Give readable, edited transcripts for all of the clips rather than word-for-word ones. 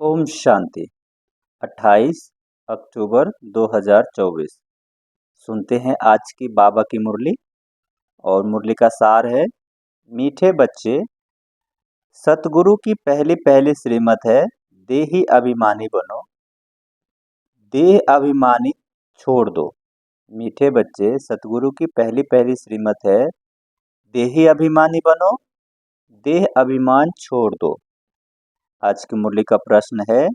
ओम शांति। 28 अक्टूबर 2024। सुनते हैं आज की बाबा की मुरली। और मुरली का सार है, मीठे बच्चे, सतगुरु की पहली पहली श्रीमत है, देही अभिमानी बनो, देह अभिमानी छोड़ दो। मीठे बच्चे, सतगुरु की पहली पहली श्रीमत है, देही अभिमानी बनो, देह अभिमान छोड़ दो। आज की मुरली का प्रश्न है,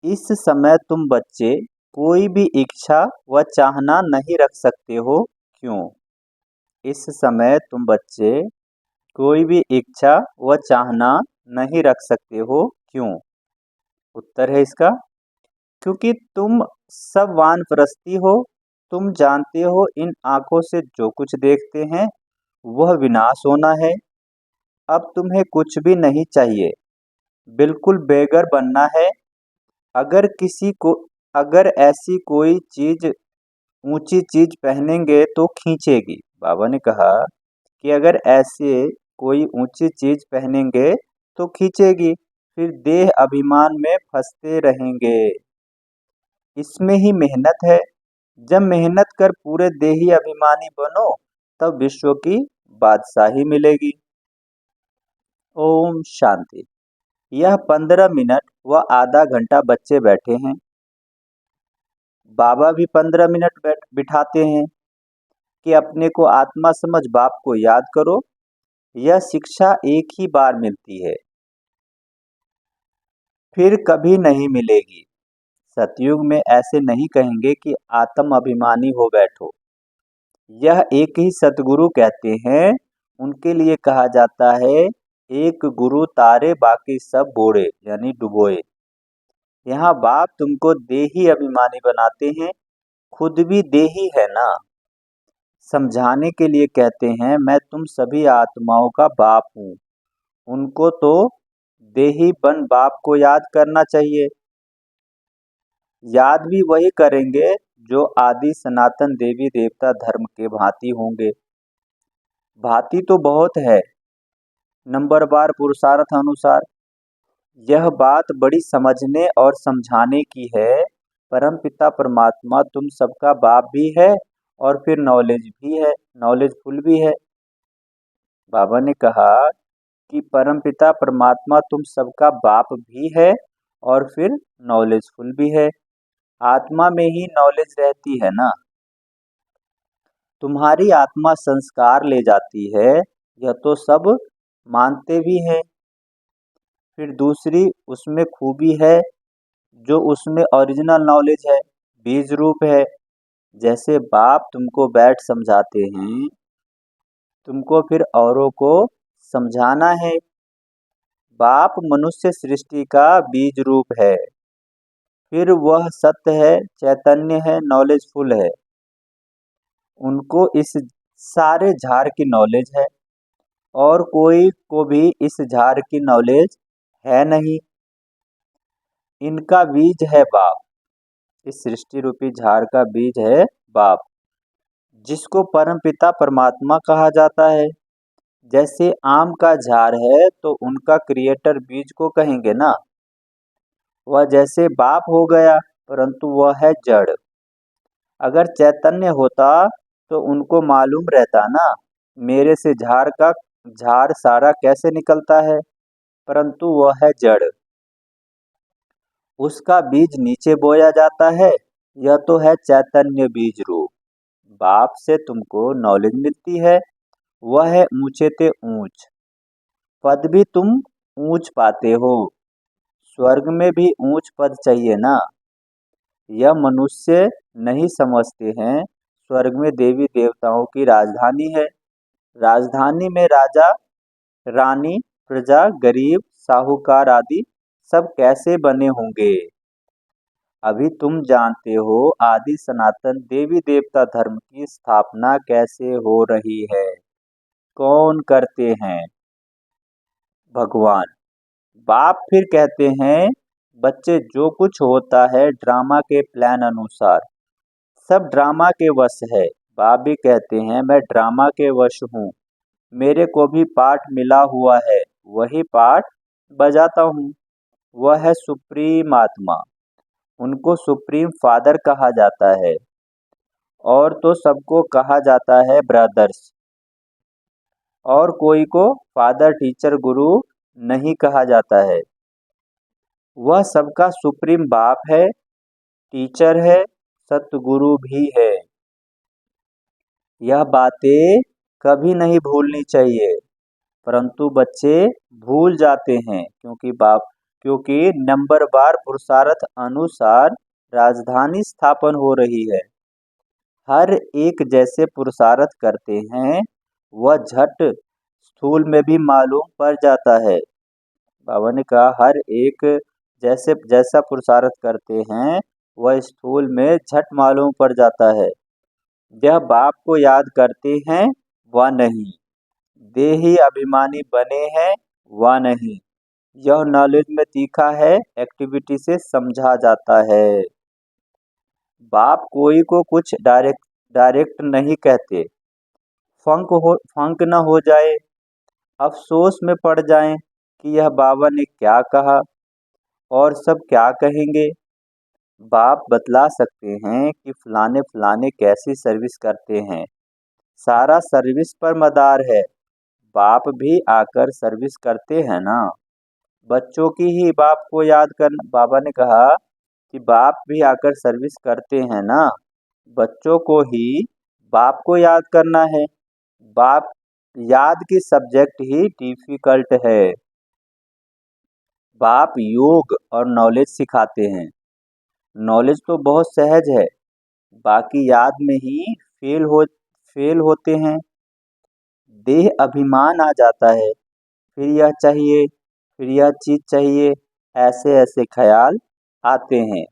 इस समय तुम बच्चे कोई भी इच्छा व चाहना नहीं रख सकते हो, क्यों? इस समय तुम बच्चे कोई भी इच्छा व चाहना नहीं रख सकते हो, क्यों? उत्तर है इसका, क्योंकि तुम सब वानप्रस्थी हो। तुम जानते हो इन आंखों से जो कुछ देखते हैं वह विनाश होना है। अब तुम्हें कुछ भी नहीं चाहिए, बिल्कुल बेघर बनना है। अगर ऐसी कोई चीज ऊंची चीज पहनेंगे तो खींचेगी। बाबा ने कहा कि अगर ऐसे कोई ऊंची चीज पहनेंगे तो खींचेगी, फिर देह अभिमान में फंसते रहेंगे। इसमें ही मेहनत है। जब मेहनत कर पूरे देही अभिमानी बनो तब विश्व की बादशाही मिलेगी। ओम शांति। यह 15 मिनट व आधा घंटा बच्चे बैठे हैं। बाबा भी 15 मिनट बिठाते हैं कि अपने को आत्मा समझ बाप को याद करो। यह शिक्षा एक ही बार मिलती है, फिर कभी नहीं मिलेगी। सतयुग में ऐसे नहीं कहेंगे कि आत्म अभिमानी हो बैठो। यह एक ही सतगुरु कहते हैं। उनके लिए कहा जाता है, एक गुरु तारे बाकी सब बोड़े, यानी डुबोए। यहाँ बाप तुमको देही अभिमानी बनाते हैं, खुद भी देही है ना। समझाने के लिए कहते हैं, मैं तुम सभी आत्माओं का बाप हूँ। उनको तो देही बन बाप को याद करना चाहिए। याद भी वही करेंगे जो आदि सनातन देवी देवता धर्म के भांति होंगे। भांति तो बहुत है, नंबरवार पुरुषार्थ अनुसार। यह बात बड़ी समझने और समझाने की है। परम पिता परमात्मा तुम सबका बाप भी है और फिर नॉलेज भी है, नॉलेजफुल भी है। बाबा ने कहा कि परम पिता परमात्मा तुम सबका बाप भी है और फिर नॉलेजफुल भी है। आत्मा में ही नॉलेज रहती है ना। तुम्हारी आत्मा संस्कार ले जाती है, यह तो सब मानते भी हैं। फिर दूसरी उसमें खूबी है, जो उसमें ओरिजिनल नॉलेज है, बीज रूप है। जैसे बाप तुमको बैठ समझाते हैं, तुमको फिर औरों को समझाना है। बाप मनुष्य सृष्टि का बीज रूप है, फिर वह सत्य है, चैतन्य है, नॉलेजफुल है। उनको इस सारे झाड़ की नॉलेज है और कोई को भी इस झाड़ की नॉलेज है नहीं। इनका बीज है बाप। इस सृष्टि रूपी झाड़ का बीज है बाप, जिसको परम पिता परमात्मा कहा जाता है। जैसे आम का झाड़ है तो उनका क्रिएटर बीज को कहेंगे ना। वह जैसे बाप हो गया, परंतु वह है जड़। अगर चैतन्य होता तो उनको मालूम रहता ना, मेरे से झाड़ सारा कैसे निकलता है, परंतु वह है जड़। उसका बीज नीचे बोया जाता है। यह तो है चैतन्य बीज रूप। बाप से तुमको नॉलेज मिलती है, वह है ऊंचे ते ऊंच। पद भी तुम ऊंच पाते हो। स्वर्ग में भी ऊंच पद चाहिए ना। यह मनुष्य नहीं समझते हैं, स्वर्ग में देवी देवताओं की राजधानी है। राजधानी में राजा रानी, प्रजा, गरीब, साहूकार आदि सब कैसे बने होंगे। अभी तुम जानते हो आदि सनातन देवी देवता धर्म की स्थापना कैसे हो रही है। कौन करते हैं? भगवान। बाप फिर कहते हैं, बच्चे जो कुछ होता है ड्रामा के प्लान अनुसार, सब ड्रामा के वश है। बाप भी कहते हैं, मैं ड्रामा के वश हूँ। मेरे को भी पाठ मिला हुआ है, वही पाठ बजाता हूँ। वह है सुप्रीम आत्मा। उनको सुप्रीम फादर कहा जाता है। और तो सबको कहा जाता है ब्रदर्स। और कोई को फादर टीचर गुरु नहीं कहा जाता है। वह सबका सुप्रीम बाप है, टीचर है, सतगुरु भी है। यह बातें कभी नहीं भूलनी चाहिए, परंतु बच्चे भूल जाते हैं क्योंकि नंबरवार पुरुषार्थ अनुसार राजधानी स्थापन हो रही है। हर एक जैसे पुरुषार्थ करते हैं, वह झट स्थूल में भी मालूम पड़ जाता है। बाबा ने कहा हर एक जैसा पुरुषार्थ करते हैं, वह स्थूल में झट मालूम पड़ जाता है। यह बाप को याद करते हैं व नहीं, देही अभिमानी बने हैं व नहीं। यह नॉलेज में तीखा है, एक्टिविटी से समझा जाता है। बाप कोई को कुछ डायरेक्ट नहीं कहते। फंक न हो जाए, अफसोस में पड़ जाएं कि यह बाबा ने क्या कहा और सब क्या कहेंगे। बाप बतला सकते हैं कि फलाने फलाने कैसी सर्विस करते हैं। सारा सर्विस पर मदार है। बाप भी आकर सर्विस करते हैं ना। बच्चों की ही बाप को याद करना, बाबा ने कहा कि बाप भी आकर सर्विस करते हैं ना। बच्चों को ही बाप को याद करना है। बाप याद की सब्जेक्ट ही डिफिकल्ट है। बाप योग और नॉलेज सिखाते हैं। नॉलेज तो बहुत सहज है, बाकी याद में ही फेल होते हैं। देह अभिमान आ जाता है, फिर यह चाहिए, फिर यह चीज चाहिए, ऐसे ऐसे ख्याल आते हैं।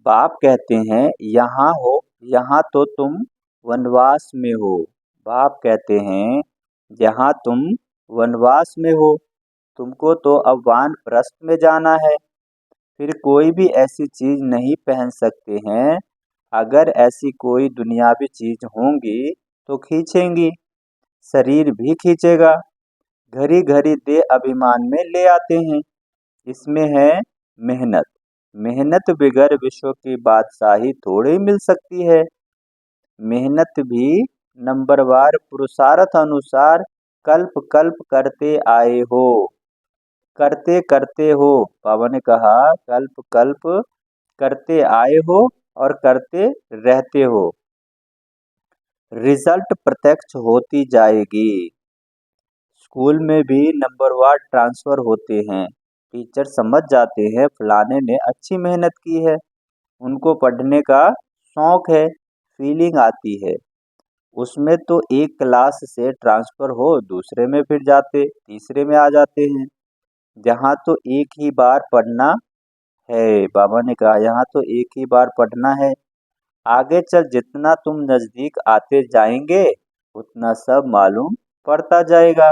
बाप कहते हैं यहाँ तो तुम वनवास में हो। बाप कहते हैं यहाँ तुम वनवास में हो, तुमको तो अब वानप्रस्थ में जाना है। फिर कोई भी ऐसी चीज नहीं पहन सकते हैं। अगर ऐसी कोई दुनियावी चीज होंगी तो खींचेंगी, शरीर भी खींचेगा। घड़ी घड़ी दे अभिमान में ले आते हैं। इसमें है मेहनत। मेहनत बिगर विश्व की बादशाही थोड़ी मिल सकती है। मेहनत भी नंबरवार पुरुषार्थ अनुसार कल्प कल्प करते आए हो। करते करते हो, बाबा ने कहा कल्प कल्प करते आए हो और करते रहते हो। रिजल्ट प्रत्यक्ष होती जाएगी। स्कूल में भी नंबरवार ट्रांसफर होते हैं। टीचर समझ जाते हैं फलाने ने अच्छी मेहनत की है, उनको पढ़ने का शौक है, फीलिंग आती है। उसमें तो एक क्लास से ट्रांसफर हो दूसरे में फिर जाते तीसरे में आ जाते हैं। जहाँ तो एक ही बार पढ़ना है, बाबा ने कहा यहाँ तो एक ही बार पढ़ना है। आगे चल जितना तुम नजदीक आते जाएंगे, उतना सब मालूम पड़ता जाएगा।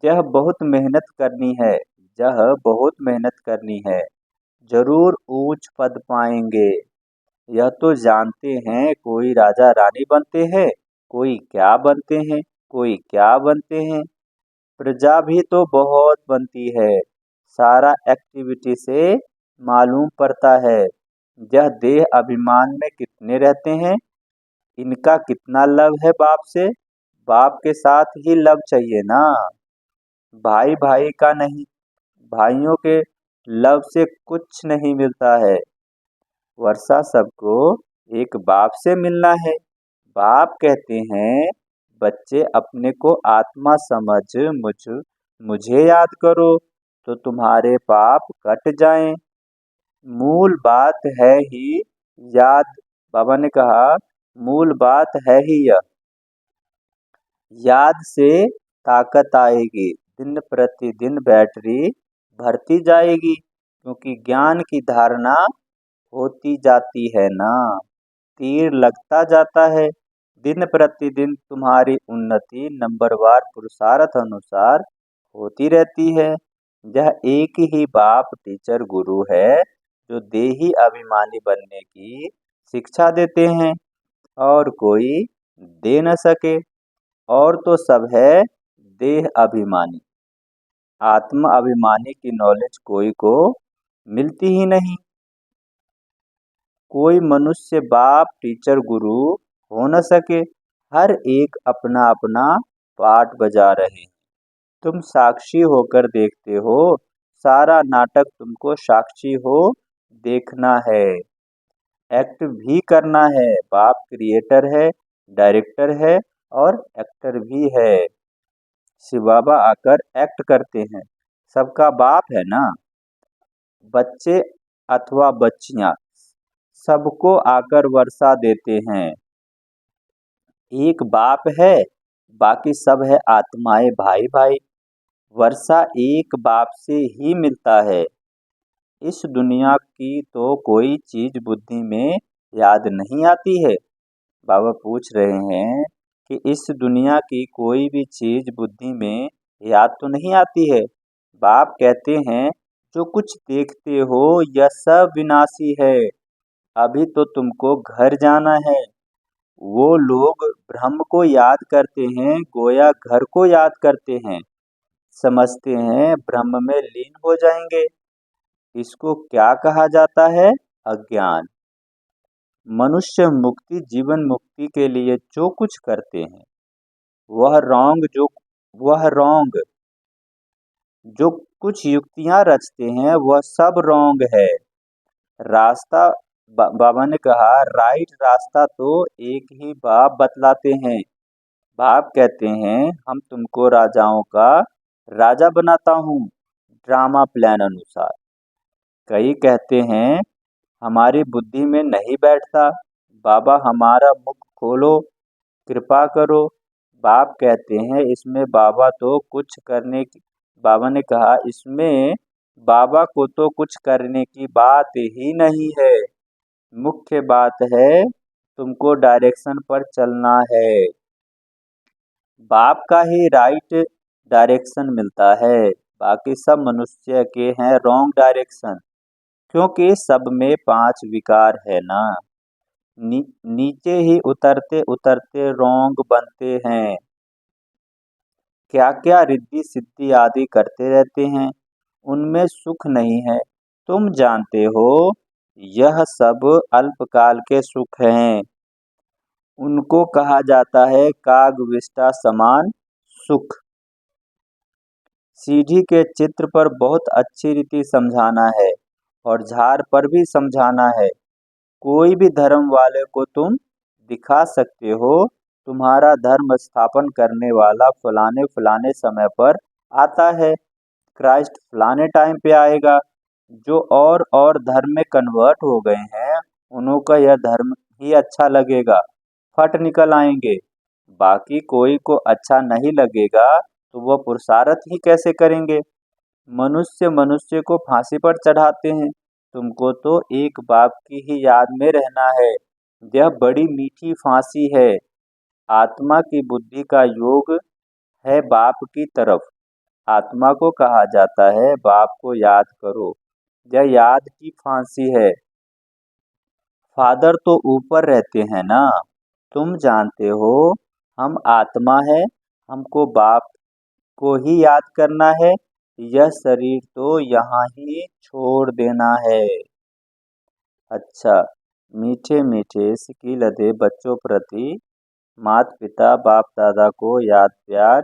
यह बहुत मेहनत करनी है, यह बहुत मेहनत करनी है। जरूर ऊंच पद पाएंगे। यह तो जानते हैं कोई राजा रानी बनते हैं, कोई क्या बनते हैं, कोई क्या बनते हैं। प्रजा भी तो बहुत बनती है। सारा एक्टिविटी से मालूम पड़ता है। यह देह अभिमान में कितने रहते हैं, इनका कितना लव है बाप से। बाप के साथ ही लव चाहिए ना, भाई भाई का नहीं। भाइयों के लव से कुछ नहीं मिलता है। वर्षा सबको एक बाप से मिलना है। बाप कहते हैं बच्चे अपने को आत्मा समझ मुझे याद करो तो तुम्हारे पाप कट जाएं। मूल बात है ही याद। बाबा ने कहा मूल बात है ही यह। याद से ताकत आएगी, दिन प्रतिदिन बैटरी भरती जाएगी, क्योंकि ज्ञान की धारणा होती जाती है ना। तीर लगता जाता है। दिन प्रतिदिन तुम्हारी उन्नति नंबरवार पुरुषार्थ अनुसार होती रहती है। यह एक ही बाप टीचर गुरु है जो देही अभिमानी बनने की शिक्षा देते हैं, और कोई दे न सके। और तो सब है देह अभिमानी। आत्म अभिमानी की नॉलेज कोई को मिलती ही नहीं। कोई मनुष्य बाप टीचर गुरु हो न सके। हर एक अपना अपना पार्ट बजा रहे हैं। तुम साक्षी होकर देखते हो। सारा नाटक तुमको साक्षी हो देखना है। एक्ट भी करना है। बाप क्रिएटर है, डायरेक्टर है और एक्टर भी है। शिव बाबा आकर एक्ट करते हैं। सबका बाप है ना। बच्चे अथवा बच्चियां सबको आकर वर्षा देते हैं। एक बाप है, बाकी सब है आत्माएं भाई भाई। वर्षा एक बाप से ही मिलता है। इस दुनिया की तो कोई चीज बुद्धि में याद नहीं आती है। बाबा पूछ रहे हैं कि इस दुनिया की कोई भी चीज बुद्धि में याद तो नहीं आती है। बाप कहते हैं जो कुछ देखते हो यह सब विनाशी है। अभी तो तुमको घर जाना है। वो लोग ब्रह्म को याद करते हैं, गोया घर को याद करते हैं। समझते हैं ब्रह्म में लीन हो जाएंगे। इसको क्या कहा जाता है? अज्ञान। मनुष्य मुक्ति जीवन मुक्ति के लिए जो कुछ करते हैं वह रॉन्ग जो कुछ युक्तियां रचते हैं वह सब रॉन्ग है। रास्ता बाबा ने कहा राइट रास्ता तो एक ही बाप बतलाते हैं। बाप कहते हैं हम तुमको राजाओं का राजा बनाता हूँ ड्रामा प्लान अनुसार। कई कहते हैं हमारी बुद्धि में नहीं बैठता। बाबा हमारा मुख खोलो, कृपा करो। बाप कहते हैं इसमें बाबा तो कुछ करने की बाबा ने कहा इसमें बाबा को तो कुछ करने की बात ही नहीं है। मुख्य बात है तुमको डायरेक्शन पर चलना है। बाप का ही राइट डायरेक्शन मिलता है। बाकी सब मनुष्य के हैं रॉन्ग डायरेक्शन। क्योंकि सब में पांच विकार है ना। नीचे ही उतरते उतरते रॉन्ग बनते हैं। क्या क्या रिद्धि सिद्धि आदि करते रहते हैं। उनमें सुख नहीं है। तुम जानते हो यह सब अल्पकाल के सुख हैं। उनको कहा जाता है कागविष्टा समान सुख। सीढ़ी के चित्र पर बहुत अच्छी रीति समझाना है और झाड़ पर भी समझाना है। कोई भी धर्म वाले को तुम दिखा सकते हो तुम्हारा धर्म स्थापन करने वाला फलाने फलाने समय पर आता है। क्राइस्ट फलाने टाइम पे आएगा। जो और धर्म में कन्वर्ट हो गए हैं उन्हों का यह धर्म ही अच्छा लगेगा, फट निकल आएंगे। बाकी कोई को अच्छा नहीं लगेगा तो वह पुरुषार्थ ही कैसे करेंगे। मनुष्य मनुष्य को फांसी पर चढ़ाते हैं। तुमको तो एक बाप की ही याद में रहना है। यह बड़ी मीठी फांसी है। आत्मा की बुद्धि का योग है बाप की तरफ। आत्मा को कहा जाता है बाप को याद करो। यह याद की फांसी है। फादर तो ऊपर रहते हैं ना। तुम जानते हो हम आत्मा है। हमको बाप को ही याद करना है। यह शरीर तो यहाँ ही छोड़ देना है। अच्छा, मीठे मीठे सिकी लदे बच्चों प्रति माता पिता बाप दादा को याद प्यार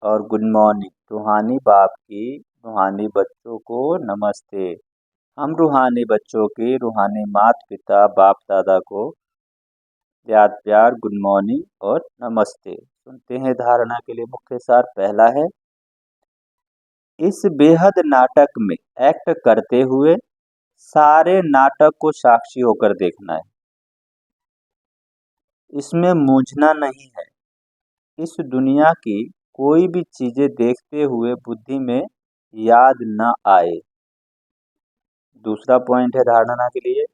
और गुड मॉर्निंग। रूहानी बाप की रूहानी बच्चों को नमस्ते। हम रूहानी बच्चों की रूहानी माता पिता बाप दादा को याद प्यार गुड मॉर्निंग और नमस्ते। सुनते हैं धारणा के लिए मुख्य सार। पहला है इस बेहद नाटक में एक्ट करते हुए सारे नाटक को साक्षी होकर देखना है। इसमें मूझना नहीं है। इस दुनिया की कोई भी चीजें देखते हुए बुद्धि में याद न आए। दूसरा पॉइंट है धारणा के लिए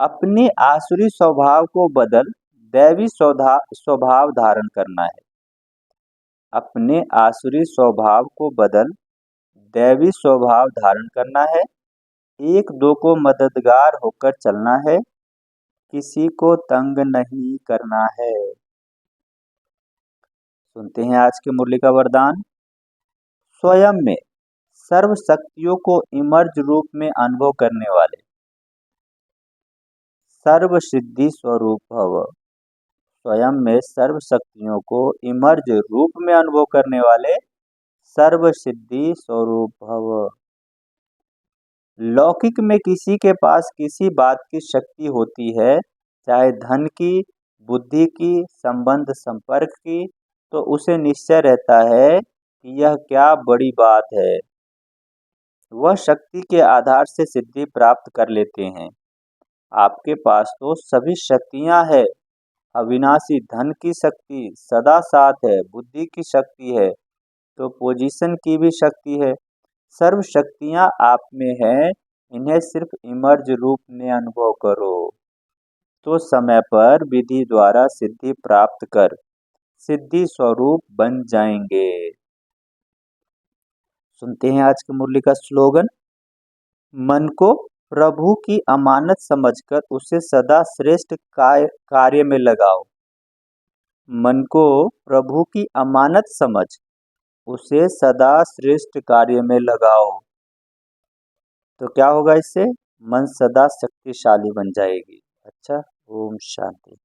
अपने आसुरी स्वभाव को बदल दैवी स्वभाव धारण करना है। अपने आसुरी स्वभाव को बदल दैवी स्वभाव धारण करना है। एक दो को मददगार होकर चलना है। किसी को तंग नहीं करना है। सुनते हैं आज के मुरली का वरदान। स्वयं में सर्व शक्तियों को इमर्ज रूप में अनुभव करने वाले। सर्व सिद्धि स्वरूप भव, स्वयं में सर्व शक्तियों को इमर्ज रूप में अनुभव करने वाले सर्व सिद्धि स्वरूप भव। लौकिक में किसी के पास किसी बात की शक्ति होती है, चाहे धन की, बुद्धि की, संबंध संपर्क की, तो उसे निश्चय रहता है कि यह क्या बड़ी बात है। वह शक्ति के आधार से सिद्धि प्राप्त कर लेते हैं। आपके पास तो सभी शक्तियां हैं, अविनाशी धन की शक्ति सदा साथ है, बुद्धि की शक्ति है, तो पोजीशन की भी शक्ति है। सर्व शक्तियां आप में हैं, इन्हें सिर्फ इमर्ज रूप में अनुभव करो, तो समय पर विधि द्वारा सिद्धि प्राप्त कर सिद्धि स्वरूप बन जाएंगे। सुनते हैं आज की मुरली का स्लोगन। मन को प्रभु की अमानत समझकर उसे सदा श्रेष्ठ कार्य में लगाओ। मन को प्रभु की अमानत समझ उसे सदा श्रेष्ठ कार्य में लगाओ, तो क्या होगा इससे? मन सदा शक्तिशाली बन जाएगी। अच्छा, ओम शांति।